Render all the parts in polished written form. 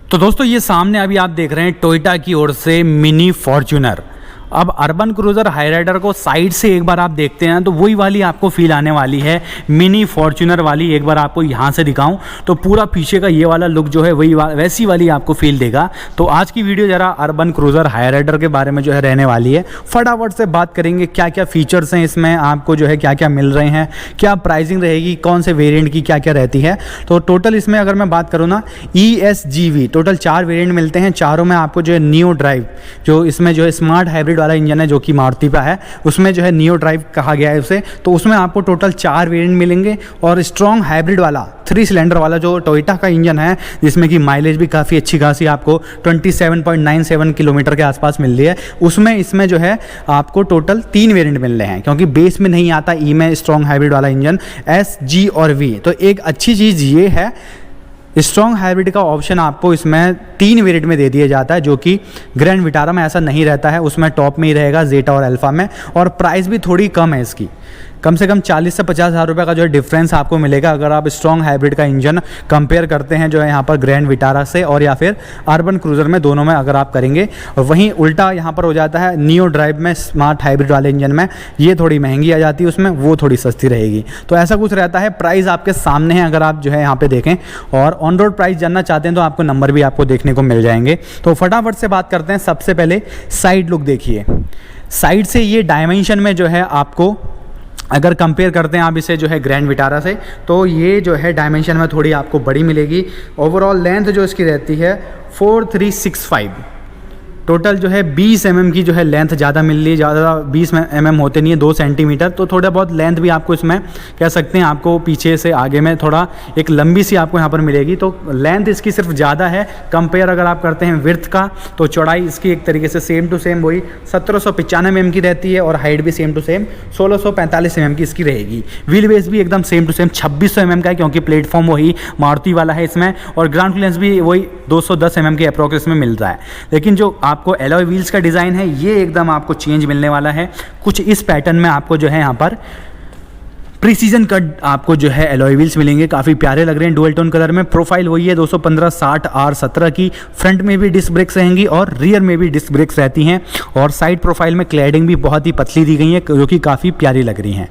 तो दोस्तों ये सामने अभी आप देख रहे हैं टोयोटा की ओर से मिनी फॉर्च्यूनर। अब अर्बन क्रूज़र हाईराइडर को साइड से एक बार आप देखते हैं तो वही वाली आपको फील आने वाली है मिनी फॉर्च्यूनर वाली। एक बार आपको यहाँ से दिखाऊं तो पूरा पीछे का ये वाला लुक जो है वही वैसी वाली आपको फील देगा। तो आज की वीडियो ज़रा अर्बन क्रूज़र हाईराइडर के बारे में जो है रहने वाली है। फटाफट से बात करेंगे क्या क्या फीचर्स हैं इसमें, आपको जो है क्या क्या मिल रहे हैं, क्या प्राइसिंग रहेगी, कौन से वेरिएंट की क्या क्या रहती है। तो टोटल इसमें अगर मैं बात करूँ ना ESGV टोटल 4 वेरिएंट मिलते हैं। चारों में आपको जो है नियो ड्राइव, जो इसमें जो है स्मार्ट हाइब्रिड वाला इंजन है जो कि मारुति का है, उसमें जो है नियो ड्राइव कहा गया है उसे। तो उसमें आपको टोटल 4 वेरिएंट मिलेंगे और स्ट्रॉन्ग हाइब्रिड वाला 3 सिलेंडर वाला जो टोयोटा का इंजन है जिसमें कि माइलेज भी काफ़ी अच्छी खासी आपको 27.97 किलोमीटर के आसपास मिल रही है, उसमें इसमें जो है आपको टोटल 3 वेरिएंट मिल रहे हैं क्योंकि बेस में नहीं आता ई में स्ट्रॉन्ग हाइब्रिड वाला इंजन S, G और V। तो एक अच्छी चीज़ ये है स्ट्रॉन्ग हाइब्रिड का ऑप्शन आपको इसमें 3 वेरिएंट में दे दिया जाता है, जो कि ग्रैंड विटारा में ऐसा नहीं रहता है। उसमें टॉप में ही रहेगा जेटा और अल्फा में, और प्राइस भी थोड़ी कम है इसकी। कम से कम 40 से 50 हज़ार रुपये का जो है डिफरेंस आपको मिलेगा अगर आप स्ट्रॉन्ग हाइब्रिड का इंजन कंपेयर करते हैं जो है यहाँ पर ग्रैंड विटारा से, और या फिर अर्बन क्रूज़र में, दोनों में अगर आप करेंगे। और वहीं उल्टा यहाँ पर हो जाता है नियो ड्राइव में स्मार्ट हाइब्रिड वाले इंजन में ये थोड़ी महंगी आ जाती है, उसमें वो थोड़ी सस्ती रहेगी। तो ऐसा कुछ रहता है। प्राइस आपके सामने है अगर आप जो है यहाँ पर देखें, और ऑन रोड प्राइस जानना चाहते हैं तो आपको नंबर भी आपको देखने को मिल जाएंगे। तो फटाफट से बात करते हैं। सबसे पहले साइड लुक देखिए। साइड से ये डायमेंशन में जो है आपको अगर कंपेयर करते हैं आप इसे जो है ग्रैंड विटारा से, तो ये जो है डायमेंशन में थोड़ी आपको बड़ी मिलेगी। ओवरऑल लेंथ जो इसकी रहती है 4365, टोटल जो है 20 mm की जो है लेंथ ज़्यादा मिल रही है। ज़्यादा 20 mm होते नहीं है, 2 सेंटीमीटर। तो थोड़ा बहुत लेंथ भी आपको इसमें कह सकते हैं आपको पीछे से आगे में थोड़ा एक लंबी सी आपको यहाँ पर मिलेगी। तो लेंथ इसकी सिर्फ ज़्यादा है कंपेयर अगर आप करते हैं विड्थ का, तो चौड़ाई इसकी एक तरीके से सेम टू सेम वही 1795 mm की रहती है, और हाइट भी सेम टू सेम 1645 mm की इसकी रहेगी। व्हील बेस भी एकदम सेम टू सेम 2600 mm का है क्योंकि प्लेटफॉर्म वही मारुति वाला है इसमें, और ग्राउंड क्लियरेंस भी वही 210 mm के अप्रोक्स में मिलता है। लेकिन जो आपको एलॉय व्हील्स का डिज़ाइन है ये एकदम आपको चेंज मिलने वाला है। कुछ इस पैटर्न में आपको जो है यहाँ पर प्रीसीजन कट आपको जो है एलॉय व्हील्स मिलेंगे, काफ़ी प्यारे लग रहे हैं डुअल टोन कलर में। प्रोफाइल वही है 215/60 R17 की। फ्रंट में भी डिस्क ब्रेक्स रहेंगी और रियर में भी डिस्क ब्रेक्स रहती हैं, और साइड प्रोफाइल में क्लैडिंग भी बहुत ही पतली दी गई है जो कि काफ़ी प्यारी लग रही हैं।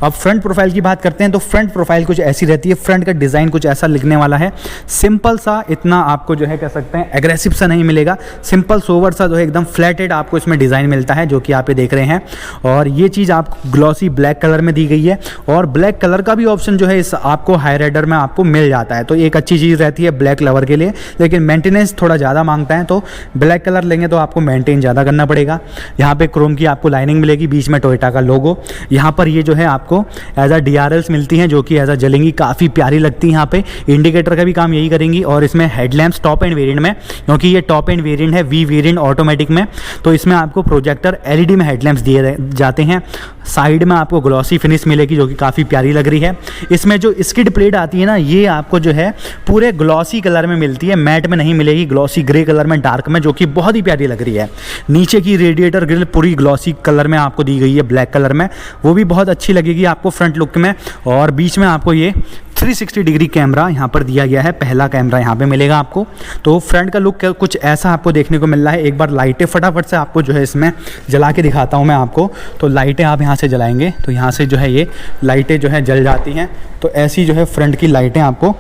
अब फ्रंट प्रोफाइल की बात करते हैं तो फ्रंट प्रोफाइल कुछ ऐसी रहती है। फ्रंट का डिज़ाइन कुछ ऐसा लिखने वाला है, सिंपल सा, इतना आपको जो है कह सकते हैं एग्रेसिव सा नहीं मिलेगा। सिंपल सोवर सा जो है एकदम फ्लैटेड आपको इसमें डिज़ाइन मिलता है जो कि आप ये देख रहे हैं। और ये चीज़ आपको ग्लॉसी ब्लैक कलर में दी गई है, और ब्लैक कलर का भी ऑप्शन जो है इस आपको हाईराइडर में आपको मिल जाता है। तो एक अच्छी चीज़ रहती है ब्लैक लवर के लिए, लेकिन मेंटेनेंस थोड़ा ज़्यादा मांगता है, तो ब्लैक कलर लेंगे तो आपको मेंटेन ज़्यादा करना पड़ेगा। यहाँ पे क्रोम की आपको लाइनिंग मिलेगी, बीच में टोयोटा का लोगो। यहाँ पर ये जो है आपको एज अ DRLs मिलती हैं जो कि एज अ जलेंगी, काफ़ी प्यारी लगती है। यहाँ पे इंडिकेटर का भी काम यही करेंगी। और इसमें हेडलैम्प्स टॉप एंड वेरिएंट में, क्योंकि ये टॉप एंड वेरिएंट है V वेरिएंट ऑटोमेटिक में, तो इसमें आपको प्रोजेक्टर LED में हेडलैम्प्स दिए जाते हैं। साइड में आपको ग्लॉसी फिनिश मिलेगी जो कि काफ़ी प्यारी लग रही है। इसमें जो स्किड प्लेट आती है ना, ये आपको जो है पूरे ग्लॉसी कलर में मिलती है, मैट में नहीं मिलेगी, ग्लॉसी ग्रे कलर में, डार्क में, जो कि बहुत ही प्यारी लग रही है। नीचे की रेडिएटर ग्रिल पूरी ग्लॉसी कलर में आपको दी गई है, ब्लैक कलर में, वो भी बहुत अच्छी लगेगी आपको फ्रंट लुक में। और बीच में आपको ये 360 डिग्री कैमरा यहाँ पर दिया गया है, पहला कैमरा यहाँ पे मिलेगा आपको। तो फ्रंट का लुक कुछ ऐसा आपको देखने को मिल रहा है। एक बार लाइटें फटाफट से आपको जो है इसमें जला के दिखाता हूँ मैं आपको। तो लाइटें आप यहाँ से जलाएंगे तो यहाँ से जो है ये लाइटें जो है जल जाती हैं। तो ऐसी जो है फ्रंट की लाइटें आपको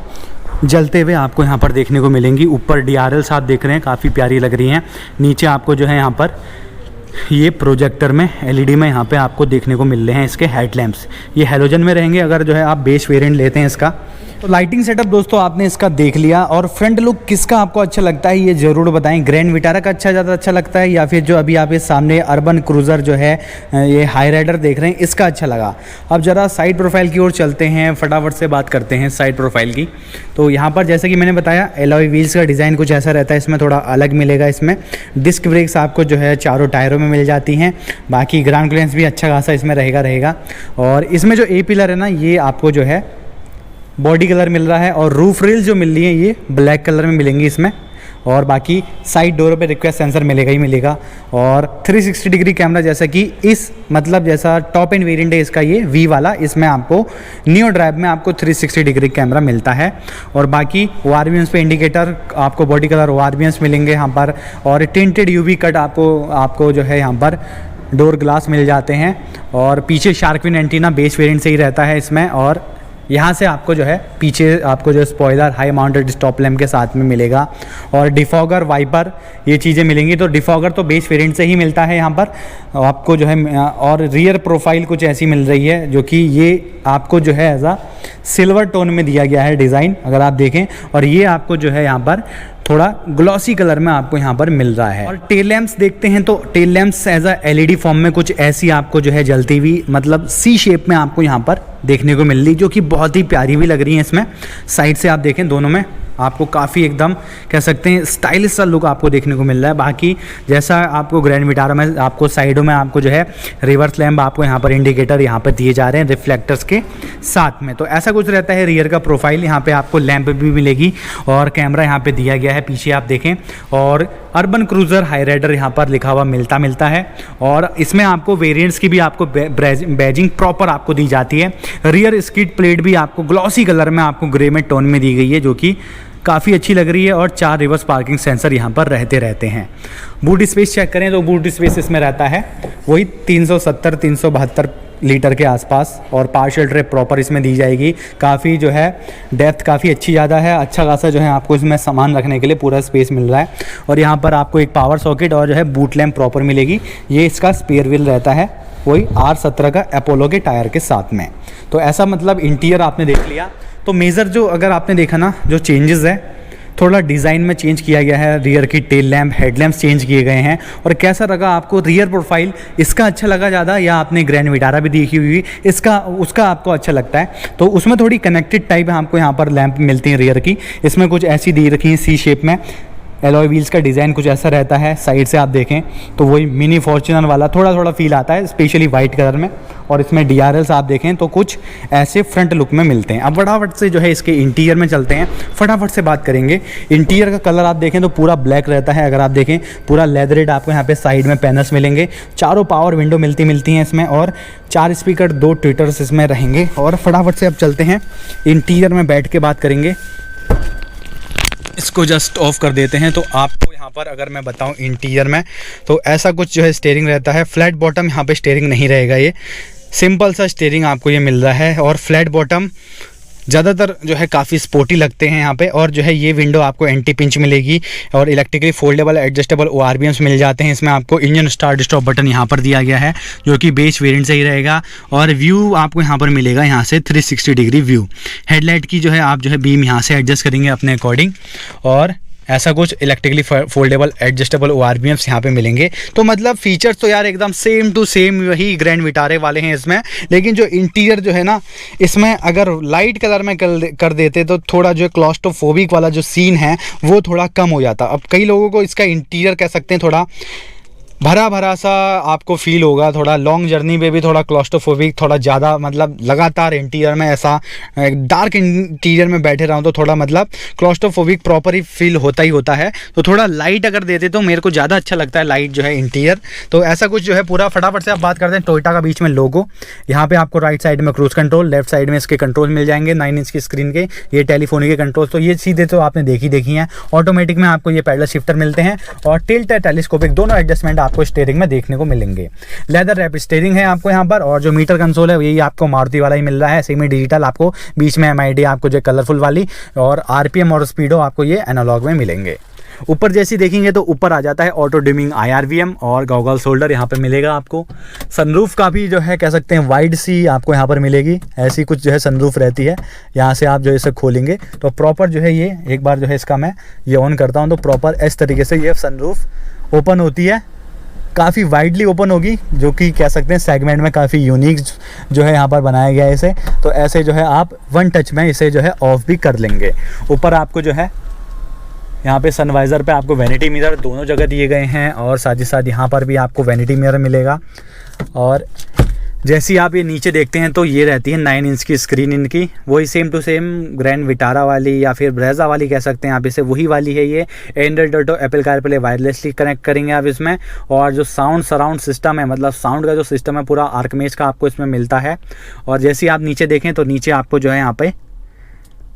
जलते हुए आपको यहाँ पर देखने को मिलेंगी। ऊपर DRLs आप देख रहे हैं, काफ़ी प्यारी लग रही हैं। नीचे आपको जो है यहाँ पर ये प्रोजेक्टर में LED में यहाँ पे आपको देखने को मिल रहे हैं इसके हेडलैम्प्स। ये हैलोजन में रहेंगे अगर जो है आप बेस वेरिएंट लेते हैं इसका। तो लाइटिंग सेटअप दोस्तों आपने इसका देख लिया, और फ्रंट लुक किसका आपको अच्छा लगता है ये ज़रूर बताएं। ग्रैंड विटारा का ज़्यादा अच्छा लगता है, या फिर जो अभी आप इस सामने अर्बन क्रूज़र जो है ये हाईराइडर देख रहे हैं इसका अच्छा लगा। अब ज़रा साइड प्रोफाइल की ओर चलते हैं, फटाफट से बात करते हैं साइड प्रोफाइल की। तो यहाँ पर जैसे कि मैंने बताया एलॉय व्हील्स का डिज़ाइन कुछ ऐसा रहता है, इसमें थोड़ा अलग मिलेगा। इसमें डिस्क ब्रेक्स आपको जो है चारों टायरों में मिल जाती हैं। बाकी ग्राउंड क्लियरेंस भी अच्छा खासा इसमें रहेगा। और इसमें जो A पिलर है ना, ये आपको जो है बॉडी कलर मिल रहा है, और रूफ रेल जो मिल रही है ये ब्लैक कलर में मिलेंगी इसमें। और बाकी साइड डोरों पे रिक्वेस्ट सेंसर मिलेगा ही मिलेगा। और 360 डिग्री कैमरा, जैसा कि इस मतलब जैसा टॉप एंड वेरिएंट है इसका ये वी वाला, इसमें आपको नियो ड्राइव में आपको 360 डिग्री कैमरा मिलता है। और बाकी ORVMs पे इंडिकेटर, आपको बॉडी कलर ORVMs मिलेंगे यहाँ पर, और टिंटेड UV कट आपको जो है यहाँ पर डोर ग्लास मिल जाते हैं। और पीछे shark fin antenna base variant से ही रहता है इसमें। और यहाँ से आपको जो है पीछे आपको जो spoiler high mounted stop lamp के साथ में मिलेगा, और डिफॉगर, वाइपर, ये चीज़ें मिलेंगी। तो डिफॉगर तो बेस वेरिएंट से ही मिलता है यहाँ पर आपको जो है। और रियर प्रोफाइल कुछ ऐसी मिल रही है जो कि ये आपको जो है एज आ सिल्वर टोन में दिया गया है डिज़ाइन, अगर आप देखें। और ये आपको जो है यहाँ पर थोड़ा ग्लॉसी कलर में आपको यहाँ पर मिल रहा है। और टेल लैंप्स देखते हैं तो tail lamps as a LED form में कुछ ऐसी आपको जो है जलती हुई मतलब C शेप में आपको यहाँ पर देखने को मिल रही, जो कि बहुत ही प्यारी भी लग रही है। इसमें साइड से आप देखें दोनों में आपको काफ़ी एकदम कह सकते हैं स्टाइलिश सा लुक आपको देखने को मिल रहा है। बाकी जैसा आपको ग्रैंड विटारा में आपको साइडों में आपको जो है रिवर्स लैम्प, आपको यहाँ पर इंडिकेटर यहाँ पर दिए जा रहे हैं रिफ्लेक्टर्स के साथ में। तो ऐसा कुछ रहता है रियर का प्रोफाइल। यहाँ पे आपको लैंप भी मिलेगी और कैमरा यहाँ पे दिया गया है पीछे आप देखें। और अर्बन क्रूज़र हाई राइडर यहाँ पर लिखा हुआ मिलता है। और इसमें आपको वेरिएंट्स की भी आपको बैजिंग प्रॉपर आपको दी जाती है। रियर स्किड प्लेट भी आपको ग्लॉसी कलर में आपको ग्रे में टोन में दी गई है, जो कि काफ़ी अच्छी लग रही है। और 4 रिवर्स पार्किंग सेंसर यहाँ पर रहते हैं। बूट स्पेस चेक करें तो बूट स्पेस इसमें रहता है वही 370-372 लीटर के आसपास। और पार्शियल ट्रे प्रॉपर इसमें दी जाएगी। काफ़ी जो है डेप्थ काफ़ी अच्छी ज़्यादा है, अच्छा खासा जो है आपको इसमें सामान रखने के लिए पूरा स्पेस मिल रहा है। और यहाँ पर आपको एक पावर सॉकेट और जो है बूट लैम्प प्रॉपर मिलेगी। ये इसका स्पेयर व्हील रहता है वही R17 का अपोलो के टायर के साथ में। तो ऐसा मतलब इंटीरियर आपने देख लिया। तो मेजर जो अगर आपने देखा ना, जो चेंजेस है थोड़ा डिज़ाइन में चेंज किया गया है। रियर की टेल लैम्प, हेडलैम्प्स चेंज किए गए हैं। और कैसा लगा आपको रियर प्रोफाइल, इसका अच्छा लगा ज़्यादा या आपने ग्रैंड विटारा भी देखी हुई उसका आपको अच्छा लगता है? तो उसमें थोड़ी कनेक्टेड टाइप आपको यहाँ पर लैंप मिलती है रियर की। इसमें कुछ ऐसी दी रखी है C शेप में। एलॉय व्हील्स का डिज़ाइन कुछ ऐसा रहता है। साइड से आप देखें तो वही मिनी फॉर्च्यूनर वाला थोड़ा फील आता है, स्पेशली वाइट कलर में। और इसमें DRLs आप देखें तो कुछ ऐसे फ्रंट लुक में मिलते हैं। अब फटाफट से जो है इसके इंटीरियर में चलते हैं, फटाफट से बात करेंगे। इंटीरियर का कलर आप देखें तो पूरा ब्लैक रहता है। अगर आप देखें पूरा लेदरेड आपको यहाँ पे साइड में पैनल्स मिलेंगे। चारों पावर विंडो मिलती हैं इसमें। और 4 स्पीकर, 2 ट्विटर्स इसमें रहेंगे। और फटाफट से अब चलते हैं इंटीरियर में बैठ के बात करेंगे। इसको जस्ट ऑफ कर देते हैं। तो आपको यहाँ पर अगर मैं बताऊँ इंटीरियर में तो ऐसा कुछ जो है स्टीयरिंग रहता है। फ्लैट बॉटम यहाँ पे स्टीयरिंग नहीं रहेगा, ये सिंपल सा स्टीयरिंग आपको ये मिल रहा है। और फ्लैट बॉटम ज़्यादातर जो है काफ़ी स्पोर्टी लगते हैं यहाँ पे। और जो है ये विंडो आपको एंटी पिंच मिलेगी। और इलेक्ट्रिकली फोल्डेबल एडजस्टेबल ORVMs मिल जाते हैं इसमें। आपको इंजन स्टार्ट स्टॉप बटन यहाँ पर दिया गया है, जो कि बेस वेरिएंट से ही रहेगा। और व्यू आपको यहाँ पर मिलेगा यहाँ से 360 डिग्री व्यू। हेडलाइट की जो है आप जो है बीम यहाँ से एडजस्ट करेंगे अपने अकॉर्डिंग। और ऐसा कुछ इलेक्ट्रिकली फोल्डेबल एडजस्टेबल ORVMs यहाँ पे मिलेंगे। तो मतलब फीचर्स तो यार एकदम सेम टू सेम वही ग्रैंड विटारे वाले हैं इसमें। लेकिन जो इंटीरियर जो है ना, इसमें अगर लाइट कलर में कर देते तो थोड़ा जो क्लॉस्ट्रोफोबिक वाला जो सीन है वो थोड़ा कम हो जाता। अब कई लोगों को इसका इंटीरियर कह सकते हैं थोड़ा भरा सा आपको फील होगा। थोड़ा लॉन्ग जर्नी पे भी थोड़ा क्लॉस्ट्रोफोबिक, थोड़ा ज़्यादा मतलब लगातार इंटीरियर में ऐसा डार्क इंटीरियर में बैठे रहूँ तो थोड़ा मतलब क्लॉस्ट्रोफोबिक प्रॉपर ही फील होता ही होता है। तो थोड़ा लाइट अगर देते तो मेरे को ज़्यादा अच्छा लगता है लाइट जो है इंटीरियर। तो ऐसा कुछ जो है पूरा फटाफट से आप बात करते हैं। टोयोटा का बीच में लोगो, यहाँ पे आपको राइट साइड में क्रूज कंट्रोल, लेफ्ट साइड में इसके कंट्रोल मिल जाएंगे 9 इंच की स्क्रीन के। ये टेलीफोन के कंट्रोल तो ये सीधे तो आपने देखी हैं। ऑटोमेटिक में आपको ये पैडल शिफ्टर मिलते हैं। और टिल्ट टेलीस्कोपिक दोनों एडजस्टमेंट आपको स्टीयरिंग में देखने को मिलेंगे। लेदर रैप स्टीयरिंग है आपको यहाँ पर। और जो मीटर कंसोल है यही आपको मारुति वाला ही मिल रहा है, सेमी डिजिटल। आपको बीच में MID आपको जो कलरफुल वाली, और RPM और स्पीडो आपको ये एनालॉग में मिलेंगे। ऊपर जैसी देखेंगे तो ऊपर आ जाता है ऑटो डिमिंग IRVM और गॉगल्स होल्डर यहाँ पे मिलेगा आपको। सनरूफ का भी जो है कह सकते हैं वाइड सी आपको यहाँ पर मिलेगी। ऐसी कुछ जो है सनरूफ रहती है। यहाँ से आप जो इसे खोलेंगे तो प्रॉपर जो है ये एक बार जो है इसका मैं ये ऑन करता हूँ तो प्रॉपर इस तरीके से ये सनरूफ ओपन होती है। काफ़ी वाइडली ओपन होगी, जो कि कह सकते हैं सेगमेंट में काफ़ी यूनिक जो है यहाँ पर बनाया गया है इसे। तो ऐसे जो है आप वन टच में इसे जो है ऑफ भी कर लेंगे। ऊपर आपको जो है यहाँ पे सनवाइज़र पे आपको वैनिटी मिरर दोनों जगह दिए गए हैं। और साथ ही साथ यहाँ पर भी आपको वैनिटी मिरर मिलेगा। और जैसे आप ये नीचे देखते हैं तो ये रहती है 9 इंच की स्क्रीन इनकी, वही same to same grand Vitara वाली या फिर ब्रेजा वाली कह सकते हैं आप इसे, वही वाली है ये। Android auto, Apple CarPlay wirelessly connect करेंगे आप इसमें। और जो साउंड सराउंड सिस्टम है, मतलब साउंड का जो सिस्टम है पूरा आर्कमेज का आपको इसमें मिलता है। और जैसे ही आप नीचे देखें तो नीचे आपको जो है यहाँ पे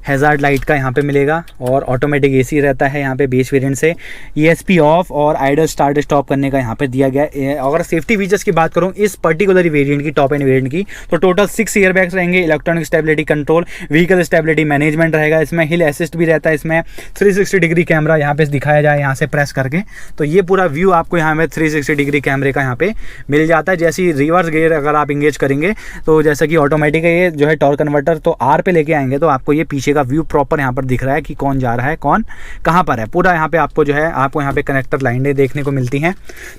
हैज़ार्ड लाइट का यहाँ पे मिलेगा और ऑटोमेटिक एसी रहता है यहाँ पे बेस वेरिएंट से। ESP ऑफ और आइडल स्टार्ट स्टॉप करने का यहाँ पे दिया गया है। अगर सेफ्टी फीचर्स की बात करूँ इस पर्टिकुलर वेरिएंट की, टॉप एंड वेरिएंट की, तो टोटल 6 एयरबैग्स रहेंगे, electronic stability control, vehicle stability management रहेगा इसमें, हिल असिस्ट भी रहता है इसमें, 360 डिग्री कैमरा यहाँ पे दिखाया जाए यहाँ से प्रेस करके तो ये पूरा व्यू आपको यहाँ पे 360 डिग्री कैमरे का यहाँ पे मिल जाता है। जैसे ही रिवर्स गियर अगर आप इंगेज करेंगे तो जैसा कि ऑटोमेटिक है ये जो है टॉर्क कन्वर्टर, तो R पे लेके आएंगे तो आपको ये पीछे का व्यू प्रॉपर यहाँ पर दिख रहा है कि कौन जा रहा है, कौन कहाँ पर है। पूरा यहाँ पे आपको जो है आपको यहाँ पे कनेक्टर लाइनें देखने को मिलती हैं।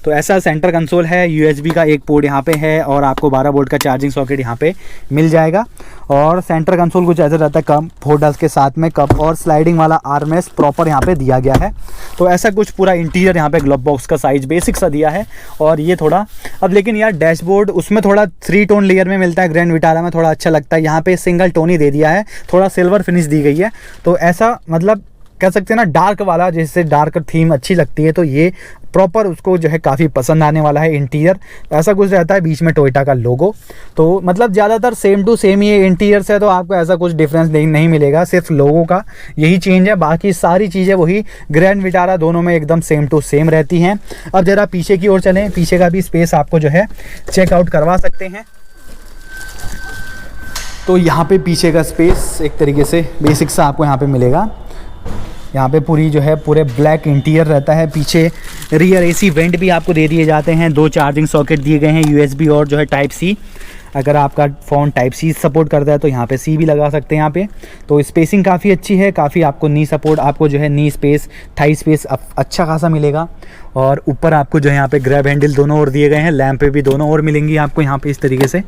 तो ऐसा सेंटर कंसोल है, USB का एक पोर्ट यहाँ पे है और आपको 12 वोल्ट का चार्जिंग सॉकेट यहाँ पे मिल जाएगा। और सेंटर कंसोल कुछ ऐसा रहता है कप होल्डर्स के साथ में, कप और स्लाइडिंग वाला आर्मरेस्ट प्रॉपर यहाँ पे दिया गया है। तो ऐसा कुछ पूरा इंटीरियर यहाँ पे ग्लोब बॉक्स का साइज बेसिक सा दिया है। और ये थोड़ा अब लेकिन यार डैशबोर्ड उसमें थोड़ा 3 टोन लेयर में मिलता है, ग्रैंड विटारा में थोड़ा अच्छा लगता है, यहाँ पे सिंगल टोन ही दे दिया है, थोड़ा सिल्वर फिनिश दी गई है। तो ऐसा मतलब कह सकते हैं ना डार्क वाला, जैसे डार्क थीम अच्छी लगती है तो ये प्रॉपर उसको जो है काफ़ी पसंद आने वाला है। इंटीरियर ऐसा कुछ रहता है, बीच में टोयोटा का लोगो, तो मतलब ज़्यादातर सेम टू सेम ये इंटीरियर से, तो आपको ऐसा कुछ डिफरेंस नहीं मिलेगा, सिर्फ लोगो का यही चेंज है, बाकी सारी चीज़ें वही ग्रैंड विटारा दोनों में एकदम सेम टू सेम रहती हैं। अब ज़रा पीछे की ओर चलें, पीछे का भी स्पेस आपको जो है चेकआउट करवा सकते हैं। तो यहाँ पे पीछे का स्पेस एक तरीके से बेसिक सा आपको यहाँ पे मिलेगा। यहाँ पे पूरी जो है पूरे ब्लैक इंटीरियर रहता है। पीछे रियर AC वेंट भी आपको दे दिए जाते हैं, 2 चार्जिंग सॉकेट दिए गए हैं, USB और जो है टाइप C। अगर आपका फ़ोन टाइप C सपोर्ट करता है तो यहाँ पे C भी लगा सकते हैं यहाँ पे। तो स्पेसिंग काफ़ी अच्छी है, काफ़ी आपको नी सपोर्ट, आपको जो है नी स्पेस, थाई स्पेस अच्छा खासा मिलेगा। और ऊपर आपको जो है यहाँ पे ग्रैब हैंडल दोनों ओर दिए गए हैं, लैंप पे भी दोनों ओर मिलेंगी आपको यहाँ पे इस तरीके से।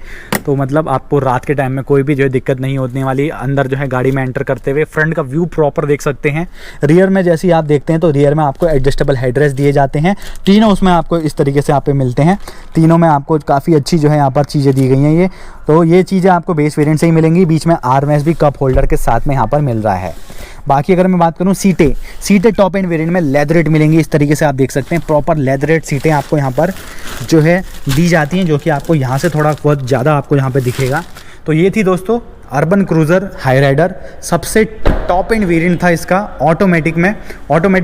तो मतलब आपको रात के टाइम में कोई भी जो है दिक्कत नहीं होने वाली। अंदर जो है गाड़ी में एंटर करते हुए फ्रंट का व्यू प्रॉपर देख सकते हैं। रियर में जैसे आप देखते हैं तो रियर में आपको एडजस्टेबल हेडरेस्ट दिए जाते हैं, तीनों उसमें आपको इस तरीके से यहाँ पे मिलते हैं। तीनों में आपको काफ़ी अच्छी जो है यहाँ पर चीज़ें दी गई हैं ये। तो ये चीज़ें आपको बेस वेरिएंट से ही मिलेंगी। बीच में आर्मरेस्ट भी कप होल्डर के साथ में यहाँ पर मिल रहा है। बाकी अगर मैं बात करूँ सीटें टॉप एंड वेरिएंट में लेदरेट मिलेंगी, इस तरीके से आप देख सकते हैं प्रॉपर लेदरेट सीटें आपको यहाँ पर जो है दी जाती हैं, जो कि आपको यहाँ से थोड़ा बहुत ज़्यादा आपको यहाँ पे दिखेगा। तो ये थी दोस्तों अर्बन क्रूज़र हाई राइडर, सबसे टॉप एंड वेरिएंट था इसका। ऑटोमेटिक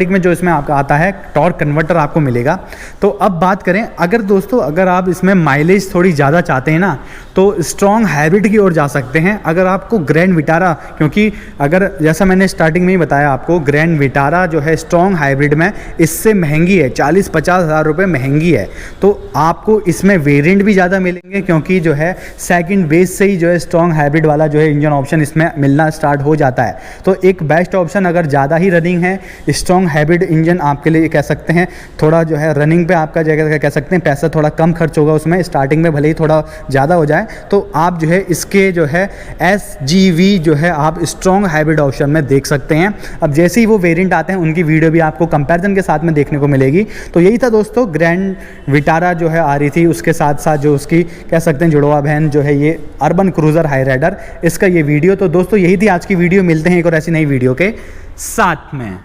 में जो इसमें आपका आता है टॉर्क कन्वर्टर आपको मिलेगा। तो अब बात करें अगर आप इसमें माइलेज थोड़ी ज़्यादा चाहते हैं ना, तो स्ट्रॉन्ग हाइब्रिड की ओर जा सकते हैं। अगर आपको ग्रैंड विटारा, क्योंकि अगर जैसा मैंने स्टार्टिंग में ही बताया आपको, ग्रैंड विटारा जो है स्ट्रॉन्ग हाइब्रिड में इससे महंगी है, 40-50 हज़ार रुपये महंगी है। तो आपको इसमें वेरिएंट भी ज़्यादा मिलेंगे, क्योंकि जो है सेकंड बेस से ही जो है स्ट्रॉन्ग हाइब्रिड वाला जो है इंजन ऑप्शन इसमें मिलना स्टार्ट हो जाता है। तो एक बेस्ट ऑप्शन अगर ज़्यादा ही रनिंग है, स्ट्रॉन्ग हाइब्रिड इंजन आपके लिए कह सकते हैं। थोड़ा जो है रनिंग पे आपका जगह कह सकते हैं पैसा थोड़ा कम खर्च होगा उसमें, स्टार्टिंग में भले ही थोड़ा ज़्यादा हो जाए। तो आप जो है इसके जो है SGV जो है आप स्ट्रॉन्ग हाइब्रिड ऑप्शन में देख सकते हैं। अब जैसे ही वो वेरिएंट आते हैं उनकी वीडियो भी आपको कंपैरिजन के साथ में देखने को मिलेगी। तो यही था दोस्तों, ग्रैंड विटारा जो है आ रही थी, उसके साथ साथ जो उसकी कह सकते हैं जुड़वा बहन जो है ये अर्बन क्रूज़र हाई राइडर, इसका ये वीडियो। तो दोस्तों यही थी आज की वीडियो, मिलते हैं एक और ऐसी नई वीडियो के साथ में।